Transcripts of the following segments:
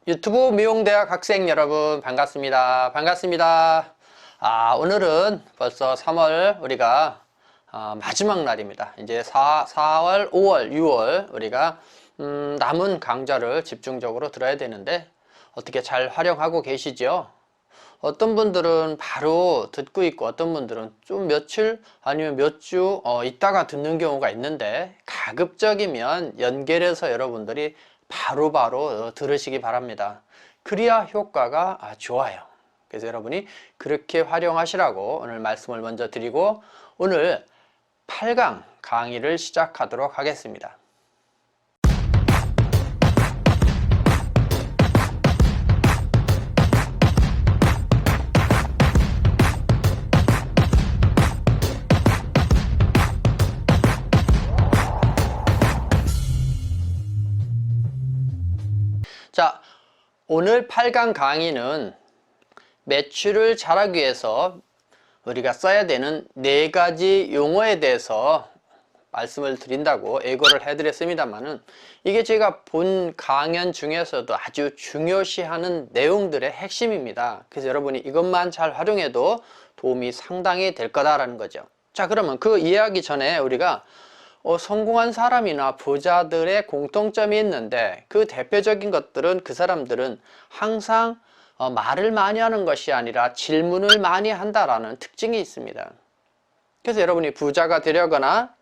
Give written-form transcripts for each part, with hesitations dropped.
유튜브 미용대학 학생 여러분 반갑습니다. 반갑습니다. 오늘은 벌써 3월 우리가 마지막 날입니다. 이제 4월, 5월, 6월 우리가 남은 강좌를 집중적으로 들어야 되는데 어떻게 잘 활용하고 계시죠? 어떤 분들은 바로 듣고 있고 어떤 분들은 좀 며칠 아니면 몇 주 있다가 듣는 경우가 있는데 가급적이면 연결해서 여러분들이 바로바로 들으시기 바랍니다. 그래야 효과가 좋아요. 그래서 여러분이 그렇게 활용하시라고 오늘 말씀을 먼저 드리고 오늘 8강 강의를 시작하도록 하겠습니다. 자, 오늘 8강 강의는 매출을 잘하기 위해서 우리가 써야 되는 4가지 용어에 대해서 말씀을 드린다고 예고를 해드렸습니다만은 이게 제가 본 강연 중에서도 아주 중요시하는 내용들의 핵심입니다. 그래서 여러분이 이것만 잘 활용해도 도움이 상당히 될 거다라는 거죠. 자, 그러면 그 이해하기 전에 우리가 성공한 사람이나 부자들의 공통점이 있는데 그 대표적인 것들은 그 사람들은 항상 말을 많이 하는 것이 아니라 질문을 많이 한다라는 특징이 있습니다. 그래서 여러분이 부자가 되려거나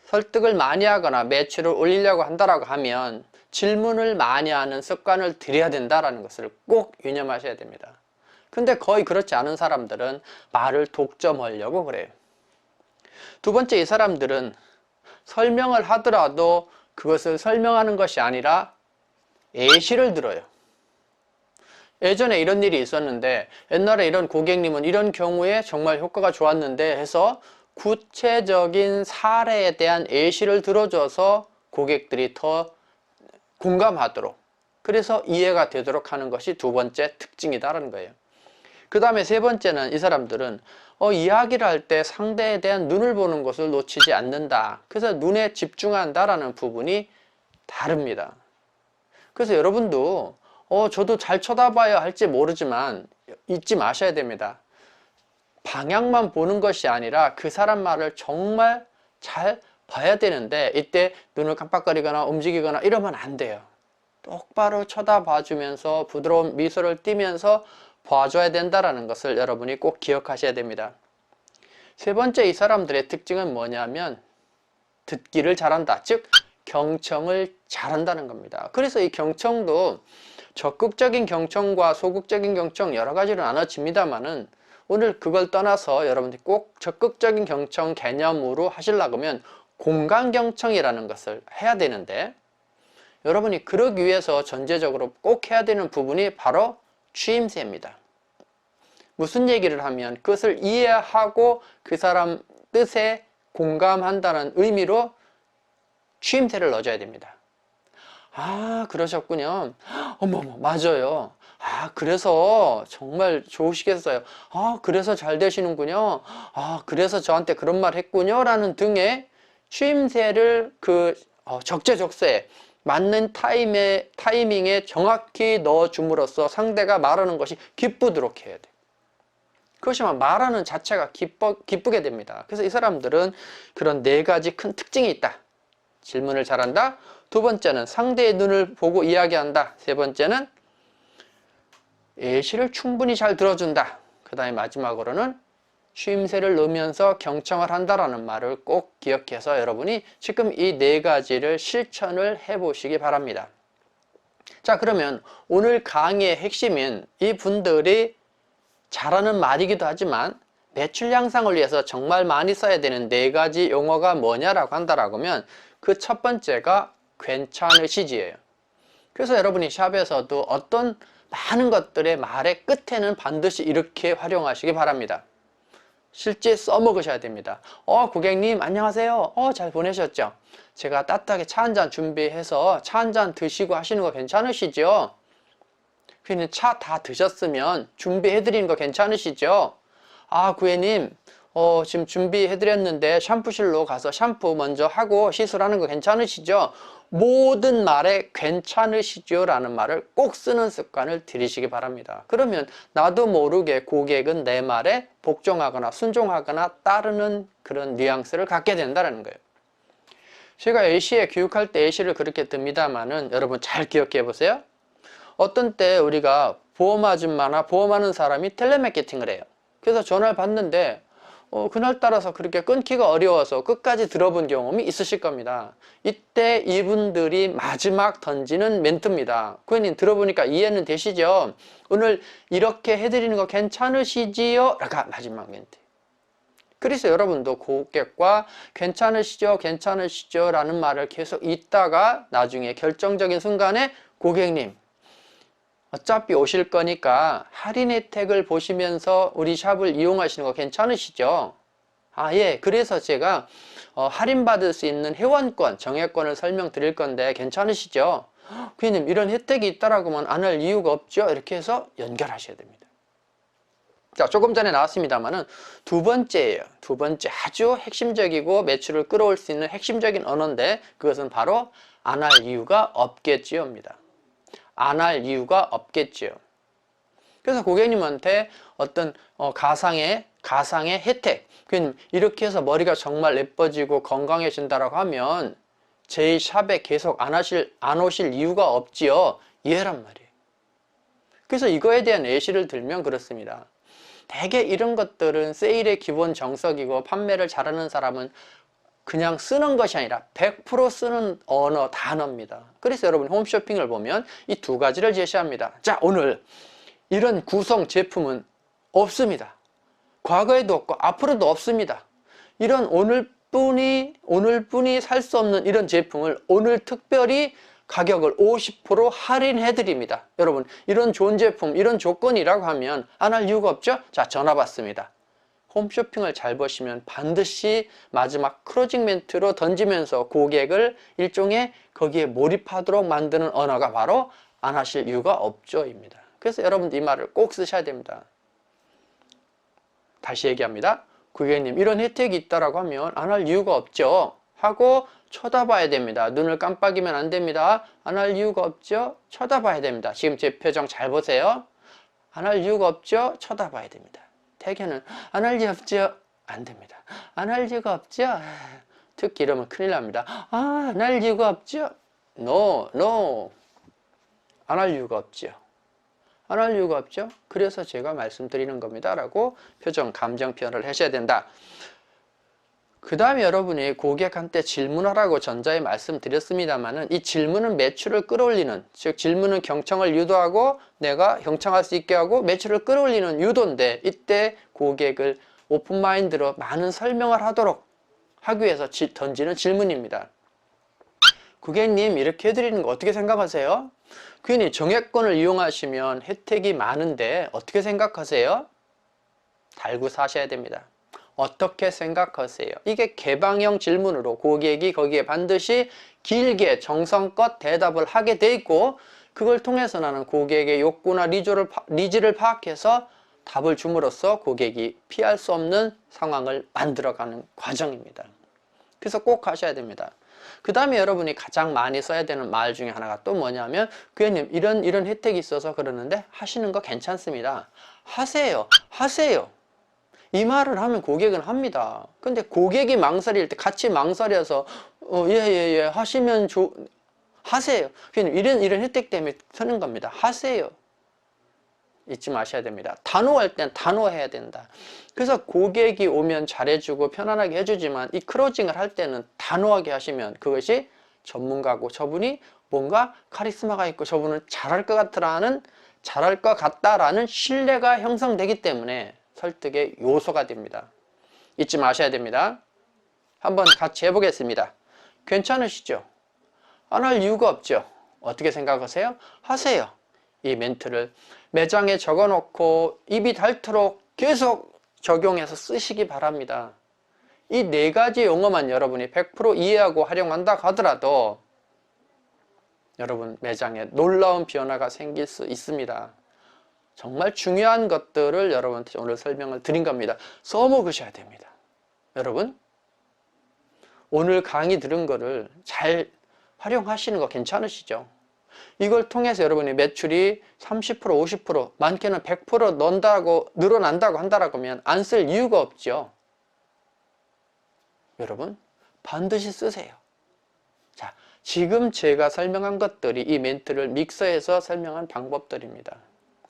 설득을 많이 하거나 매출을 올리려고 한다라고 하면 질문을 많이 하는 습관을 들여야 된다라는 것을 꼭 유념하셔야 됩니다. 근데 거의 그렇지 않은 사람들은 말을 독점하려고 그래요. 두 번째, 이 사람들은 설명을 하더라도 그것을 설명하는 것이 아니라 예시를 들어요. 예전에 이런 일이 있었는데 옛날에 이런 고객님은 이런 경우에 정말 효과가 좋았는데 해서 구체적인 사례에 대한 예시를 들어줘서 고객들이 더 공감하도록, 그래서 이해가 되도록 하는 것이 두 번째 특징이다라는 거예요. 그 다음에 세 번째는 이 사람들은 이야기를 할 때 상대에 대한 눈을 보는 것을 놓치지 않는다. 그래서 눈에 집중한다라는 부분이 다릅니다. 그래서 여러분도 저도 잘 쳐다봐야 할지 모르지만 잊지 마셔야 됩니다. 방향만 보는 것이 아니라 그 사람 말을 정말 잘 봐야 되는데 이때 눈을 깜빡거리거나 움직이거나 이러면 안 돼요. 똑바로 쳐다봐 주면서 부드러운 미소를 띠면서 봐줘야 된다는 것을 여러분이 꼭 기억하셔야 됩니다. 세 번째, 이 사람들의 특징은 뭐냐면 듣기를 잘한다. 즉 경청을 잘한다는 겁니다. 그래서 이 경청도 적극적인 경청과 소극적인 경청 여러 가지로 나눠집니다만은 오늘 그걸 떠나서 여러분들이 꼭 적극적인 경청 개념으로 하시려고 하면 공간 경청이라는 것을 해야 되는데 여러분이 그러기 위해서 전제적으로 꼭 해야 되는 부분이 바로 추임새입니다. 무슨 얘기를 하면 그것을 이해하고 그 사람 뜻에 공감한다는 의미로 추임새를 넣어줘야 됩니다. 그러셨군요. 어머머, 맞아요. 그래서 정말 좋으시겠어요. 그래서 잘 되시는군요. 그래서 저한테 그런 말 했군요. 라는 등의 추임새를 적재적소에 맞는 타이밍에 정확히 넣어줌으로써 상대가 말하는 것이 기쁘도록 해야 돼요. 그것이면 말하는 자체가 기쁘게 됩니다. 그래서 이 사람들은 그런 4가지 큰 특징이 있다. 질문을 잘한다. 두 번째는 상대의 눈을 보고 이야기한다. 세 번째는 예시를 충분히 잘 들어준다. 그 다음에 마지막으로는 추임새를 넣으면서 경청을 한다라는 말을 꼭 기억해서 여러분이 지금 이 4가지를 실천을 해보시기 바랍니다. 자, 그러면 오늘 강의의 핵심인 이 분들이 잘하는 말이기도 하지만 매출 향상을 위해서 정말 많이 써야 되는 4가지 용어가 뭐냐라고 한다라고 하면 그 첫 번째가 괜찮으시지예요. 그래서 여러분이 샵에서도 어떤 많은 것들의 말의 끝에는 반드시 이렇게 활용하시기 바랍니다. 실제 써먹으셔야 됩니다. 고객님 안녕하세요. 잘 보내셨죠? 제가 따뜻하게 차 한잔 준비해서 차 한잔 드시고 하시는 거 괜찮으시죠? 그냥 차 다 드셨으면 준비해 드리는 거 괜찮으시죠? 고객님 지금 준비해 드렸는데 샴푸실로 가서 샴푸 먼저 하고 시술하는 거 괜찮으시죠? 모든 말에 괜찮으시죠? 라는 말을 꼭 쓰는 습관을 들이시기 바랍니다. 그러면 나도 모르게 고객은 내 말에 복종하거나 순종하거나 따르는 그런 뉘앙스를 갖게 된다는 거예요. 제가 A씨에 교육할 때 A씨를 그렇게 듭니다만은 여러분 잘 기억해 보세요. 어떤 때 우리가 보험 아줌마나 보험하는 사람이 텔레마케팅을 해요. 그래서 전화를 받는데 그날따라서 그렇게 끊기가 어려워서 끝까지 들어본 경험이 있으실 겁니다. 이때 이분들이 마지막 던지는 멘트입니다. 고객님 들어보니까 이해는 되시죠? 오늘 이렇게 해드리는 거 괜찮으시지요? 라가 마지막 멘트. 그래서 여러분도 고객과 괜찮으시죠? 괜찮으시죠? 라는 말을 계속 있다가 나중에 결정적인 순간에 고객님 어차피 오실 거니까 할인 혜택을 보시면서 우리 샵을 이용하시는 거 괜찮으시죠? 아, 예. 그래서 제가 할인받을 수 있는 회원권, 정액권을 설명드릴 건데 괜찮으시죠? 고객님 이런 혜택이 있다라고만 안 할 이유가 없죠? 이렇게 해서 연결하셔야 됩니다. 자, 조금 전에 나왔습니다만은 두 번째예요. 두 번째 아주 핵심적이고 매출을 끌어올 수 있는 핵심적인 언어인데 그것은 바로 안 할 이유가 없겠지요입니다. 안 할 이유가 없겠지요. 그래서 고객님한테 어떤 가상의 혜택, 이렇게 해서 머리가 정말 예뻐지고 건강해진다라고 하면 제 샵에 계속 안 오실 이유가 없지요. 이해란 말이에요. 그래서 이거에 대한 예시를 들면 그렇습니다. 대개 이런 것들은 세일의 기본 정석이고 판매를 잘하는 사람은 그냥 쓰는 것이 아니라 100% 쓰는 언어, 단어입니다. 그래서 여러분 홈쇼핑을 보면 이 두 가지를 제시합니다. 자, 오늘 이런 구성 제품은 없습니다. 과거에도 없고 앞으로도 없습니다. 이런 오늘뿐이 살 수 없는 이런 제품을 오늘 특별히 가격을 50% 할인해 드립니다. 여러분 이런 좋은 제품, 이런 조건이라고 하면 안 할 이유가 없죠? 자, 전화 받습니다. 홈쇼핑을 잘 보시면 반드시 마지막 클로징 멘트로 던지면서 고객을 일종의 거기에 몰입하도록 만드는 언어가 바로 안 하실 이유가 없죠입니다. 그래서 여러분들 이 말을 꼭 쓰셔야 됩니다. 다시 얘기합니다. 고객님 이런 혜택이 있다라고 하면 안 할 이유가 없죠 하고 쳐다봐야 됩니다. 눈을 깜빡이면 안 됩니다. 안 할 이유가 없죠? 쳐다봐야 됩니다. 지금 제 표정 잘 보세요. 안 할 이유가 없죠? 쳐다봐야 됩니다. 대개는 안 할 이유 없죠? 안 됩니다. 안 할 이유가 없죠? 특히 이러면 큰일 납니다. 아, 안 할 이유가 없죠? No. 안 할 이유가 없죠. 안 할 이유가 없죠? 그래서 제가 말씀드리는 겁니다. 라고 표정, 감정 표현을 하셔야 된다. 그 다음에 여러분이 고객한테 질문하라고 전자에 말씀드렸습니다만은 이 질문은 매출을 끌어올리는, 즉 질문은 경청을 유도하고 내가 경청할 수 있게 하고 매출을 끌어올리는 유도인데 이때 고객을 오픈마인드로 많은 설명을 하도록 하기 위해서 던지는 질문입니다. 고객님 이렇게 해드리는 거 어떻게 생각하세요? 고객님 정액권을 이용하시면 혜택이 많은데 어떻게 생각하세요? 달고 사셔야 됩니다. 어떻게 생각하세요? 이게 개방형 질문으로 고객이 거기에 반드시 길게 정성껏 대답을 하게 돼 있고 그걸 통해서 나는 고객의 욕구나 니즈를 파악해서 답을 줌으로써 고객이 피할 수 없는 상황을 만들어가는 과정입니다. 그래서 꼭 하셔야 됩니다. 그 다음에 여러분이 가장 많이 써야 되는 말 중에 하나가 또 뭐냐면 고객님 이런 혜택이 있어서 그러는데 하시는 거 괜찮습니다. 하세요. 이 말을 하면 고객은 합니다. 근데 고객이 망설일 때 같이 망설여서 하시면 하세요. 그냥 이런 혜택 때문에 쓰는 겁니다. 하세요. 잊지 마셔야 됩니다. 단호할 땐 단호해야 된다. 그래서 고객이 오면 잘해주고 편안하게 해주지만 이 클로징을 할 때는 단호하게 하시면 그것이 전문가고 저분이 뭔가 카리스마가 있고 저분은 잘할 것 같다라는 신뢰가 형성되기 때문에 설득의 요소가 됩니다. 잊지 마셔야 됩니다. 한번 같이 해보겠습니다. 괜찮으시죠? 안 할 이유가 없죠? 어떻게 생각하세요? 하세요. 이 멘트를 매장에 적어놓고 입이 닳도록 계속 적용해서 쓰시기 바랍니다. 이 네 가지 용어만 여러분이 100% 이해하고 활용한다 하더라도 여러분 매장에 놀라운 변화가 생길 수 있습니다. 정말 중요한 것들을 여러분한테 오늘 설명을 드린 겁니다. 써먹으셔야 됩니다. 여러분 오늘 강의 들은 거를 잘 활용하시는 거 괜찮으시죠? 이걸 통해서 여러분이 매출이 30%, 50%, 많게는 100% 늘어난다고 한다고 하면 안 쓸 이유가 없죠. 여러분, 반드시 쓰세요. 자, 지금 제가 설명한 것들이 이 멘트를 믹서해서 설명한 방법들입니다.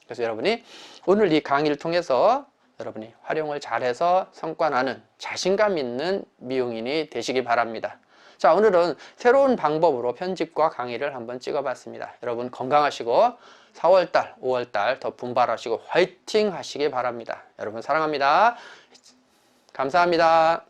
그래서 여러분이 오늘 이 강의를 통해서 여러분이 활용을 잘해서 성과 나는 자신감 있는 미용인이 되시기 바랍니다. 자, 오늘은 새로운 방법으로 편집과 강의를 한번 찍어봤습니다. 여러분 건강하시고 4월달, 5월달 더 분발하시고 화이팅 하시기 바랍니다. 여러분 사랑합니다. 감사합니다.